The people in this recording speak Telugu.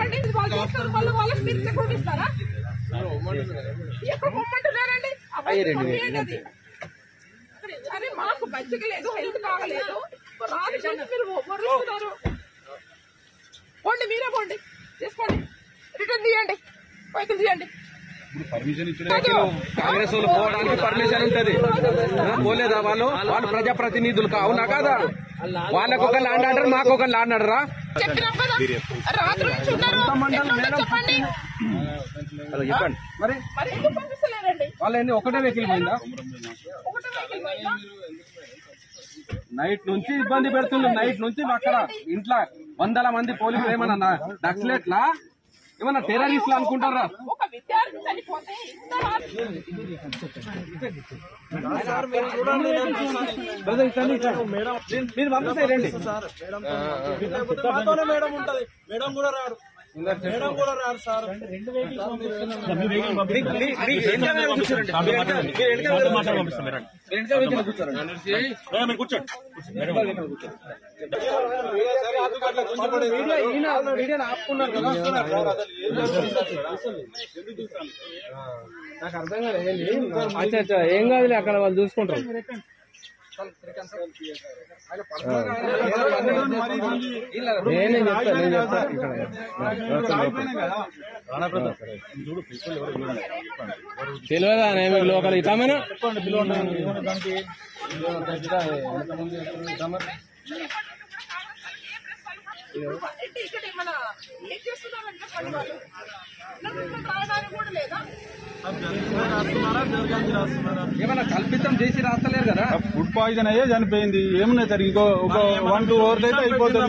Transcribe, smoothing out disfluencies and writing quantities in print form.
చెప్పండి. వాళ్ళు చేస్తారు, మళ్ళీ వాళ్ళకి మీరు సెక్యూరిటీ ఇస్తారా? ఎక్కడ పొమ్మంటున్నారండి? అరే మాకు మంచిగా లేదు, హెల్త్ కాగలేదు, రాని మీరు వరుస్తున్నారు. పోండి, మీరే పోండి, తీసుకోండి, రిటర్న్ తీయండి, పైకి తీయండి. కాంగ్రెస్ వాళ్ళు పోవడానికి పర్మిషన్ ఉంటది, పోలేదా? వాళ్ళు ప్రజాప్రతినిధులు అవునా కాదా? వాళ్ళకు ఒక ల్యాండ్ ఆర్డర్, మాకు ఒక ల్యాండ్ ఆర్డరా? చెప్పినాం కదా, రాత్రి నుంచి ఉన్నారు. చెప్పండి మరి ఎందుకు పంపిస్తలేరండి? వాళ్ళని ఒకటే వెహికల్ పోయిందా? ఒకటే వెహికల్ పోయిందా? నైట్ నుంచి ఇబ్బంది పెడుతున్నారు. నైట్ నుంచి అక్కడ ఇంట్లో 100 మంది పోలీసులు ఏమన్నా నక్సలెట్లా, ఏమన్నా టెర్రరిస్టులు అనుకుంటారా? ఒక విద్యార్థి చనిపోతే మీరు పంపిస్తే రండి. మేడం ఉంటది, మేడం కూడా రారు, మేడం కూడా రారు సార్. నాకు అర్థం కాదు. అచ్చా ఏం కాదులే, అక్కడ వాళ్ళు చూసుకుంటారు. నేనే చెప్తాను. తెలియదా మీకు లోకల్ ఇస్తామని? ఇక్కడ మన ఏం చేస్తున్నారంటే చెప్పండి. వాళ్ళు రాయడానికి కూడా లేదా? ఏమన్నా కల్పితం చేసి రాస్తలేరు కదా. ఫుడ్ పాయిజన్ అయ్యే చనిపోయింది. ఏమున్నాయి సార్, ఇంకో 1-2 అవర్స్ అయితే అయిపోతుంది.